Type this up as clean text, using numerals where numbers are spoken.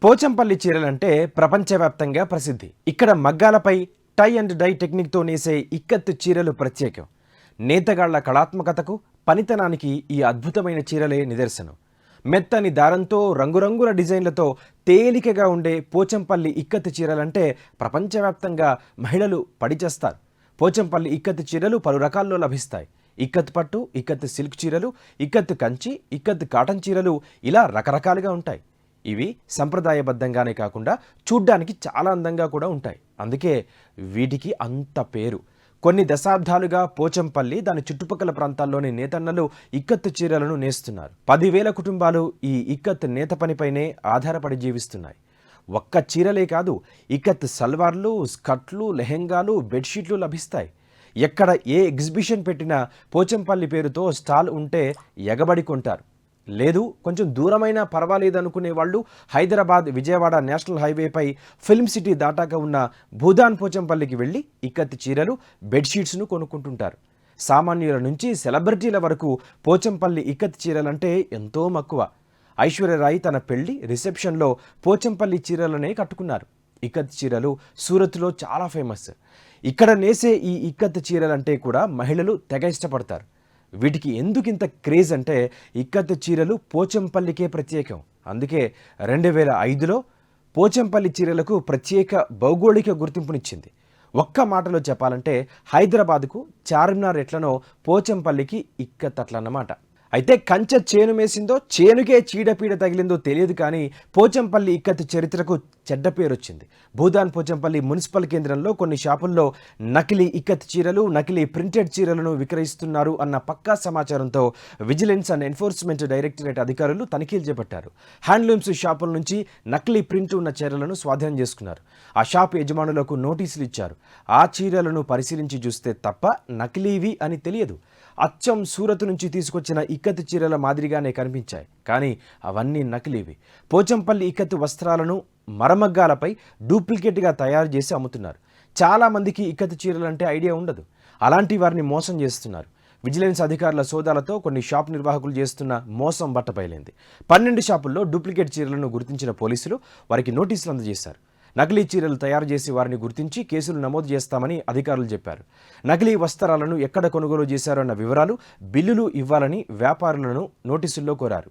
పోచంపల్లి చీరలంటే ప్రపంచవ్యాప్తంగా ప్రసిద్ధి. ఇక్కడ మగ్గాలపై టై అండ్ డై టెక్నిక్తో నేసే ఇక్కత్తు చీరలు ప్రత్యేకం. నేతగాళ్ల కళాత్మకతకు, పనితనానికి ఈ అద్భుతమైన చీరలే నిదర్శనం. మెత్తని దారంతో రంగురంగుల డిజైన్లతో తేలికగా ఉండే పోచంపల్లి ఇక్కత్తు చీరలంటే ప్రపంచవ్యాప్తంగా మహిళలు పడిచేస్తారు. పోచంపల్లి ఇక్కత్తు చీరలు పలు రకాల్లో లభిస్తాయి. ఇక్కత్ పట్టు, ఇక్కత్ సిల్క్ చీరలు, ఇక్కత్ కంచి, ఇక్కత్ కాటన్ చీరలు ఇలా రకరకాలుగా ఉంటాయి. ఇవి సంప్రదాయబద్ధంగానే కాకుండా చూడ్డానికి చాలా అందంగా కూడా ఉంటాయి. అందుకే వీటికి అంత పేరు. కొన్ని దశాబ్దాలుగా పోచంపల్లి దాని చుట్టుపక్కల ప్రాంతాల్లోని నేతన్నలు ఇక్కత్తు చీరలను నేస్తున్నారు. 10,000 కుటుంబాలు ఈ ఇక్కత్ నేత పనిపైనే ఆధారపడి జీవిస్తున్నాయి. ఒక్క చీరలే కాదు, ఇక్కత్ సల్వార్లు, స్కర్ట్లు, లెహెంగాలు, బెడ్షీట్లు లభిస్తాయి. ఎక్కడ ఏ ఎగ్జిబిషన్ పెట్టినా పోచంపల్లి పేరుతో స్టాల్ ఉంటే ఎగబడి కొంటారు. లేదు కొంచెం దూరమైనా పర్వాలేదనుకునే వాళ్ళు హైదరాబాద్ విజయవాడ నేషనల్ హైవేపై ఫిల్మ్ సిటీ దాటాక ఉన్న భూదాన్ పోచంపల్లికి వెళ్ళి ఇక్కత్ చీరలు, బెడ్షీట్స్ను కొనుక్కుంటుంటారు. సామాన్యుల నుంచి సెలబ్రిటీల వరకు పోచంపల్లి ఇక్కత్ చీరలంటే ఎంతో మక్కువ. ఐశ్వర్యరాయ్ తన పెళ్లి రిసెప్షన్లో పోచంపల్లి చీరలనే కట్టుకున్నారు. ఇక్కత్ చీరలు సూరత్లో చాలా ఫేమస్. ఇక్కడ నేసే ఈ ఇక్కత్ చీరలంటే కూడా మహిళలు తెగ ఇష్టపడతారు. వీటికి ఎందుకింత క్రేజ్ అంటే ఇక్కత్ చీరలు పోచంపల్లికే ప్రత్యేకం. అందుకే 2005లో పోచంపల్లి చీరలకు ప్రత్యేక భౌగోళిక గుర్తింపునిచ్చింది. ఒక్క మాటలో చెప్పాలంటే హైదరాబాద్కు చార్మినార్ ఎట్లనో పోచంపల్లికి ఇక్కత్ అట్లన్నమాట. అయితే కంచె చేను మేసిందో చేనుకే చీడపీడ తగిలిందో తెలియదు కానీ పోచంపల్లి ఇక్కత్ చరిత్రకు చెడ్డ పేరొచ్చింది. భూదాన్ పోచంపల్లి మున్సిపల్ కేంద్రంలో కొన్ని షాపుల్లో నకిలీ ఇక్కత్ చీరలు, నకిలీ ప్రింటెడ్ చీరలను విక్రయిస్తున్నారు అన్న పక్కా సమాచారంతో విజిలెన్స్ అండ్ ఎన్ఫోర్స్మెంట్ డైరెక్టరేట్ అధికారులు తనిఖీలు చేపట్టారు. హ్యాండ్లూమ్స్ షాపుల నుంచి నకిలీ ప్రింట్ ఉన్న చీరలను స్వాధీనం చేసుకున్నారు. ఆ షాప్ యజమానులకు నోటీసులు ఇచ్చారు. ఆ చీరలను పరిశీలించి చూస్తే తప్ప నకిలీవి అని తెలియదు. అచ్చం సూరత్ నుంచి తీసుకొచ్చిన ఇక్కత్ చీరల మాదిరిగానే కనిపించాయి, కానీ అవన్నీ నకిలీవి. పోచంపల్లి ఇక్కత్ వస్త్రాలను మరమగ్గాలపై డూప్లికేట్గా తయారు చేసి అమ్ముతున్నారు. చాలామందికి ఇక్కత్ చీరలంటే ఐడియా ఉండదు. అలాంటి వారిని మోసం చేస్తున్నారు. విజిలెన్స్ అధికారుల సోదాలతో కొన్ని షాప్ నిర్వాహకులు చేస్తున్న మోసం బట్టబయలైంది. 12 షాపుల్లో డూప్లికేట్ చీరలను గుర్తించిన పోలీసులు వారికి నోటీసులు అందజేశారు. నకిలీ చీరలు తయారు చేసి వారిని గుర్తించి కేసులు నమోదు చేస్తామని అధికారులు చెప్పారు. నకిలీ వస్త్రాలను ఎక్కడ కొనుగోలు చేశారన్న వివరాలు, బిల్లులు ఇవ్వాలని వ్యాపారులను నోటీసుల్లో కోరారు.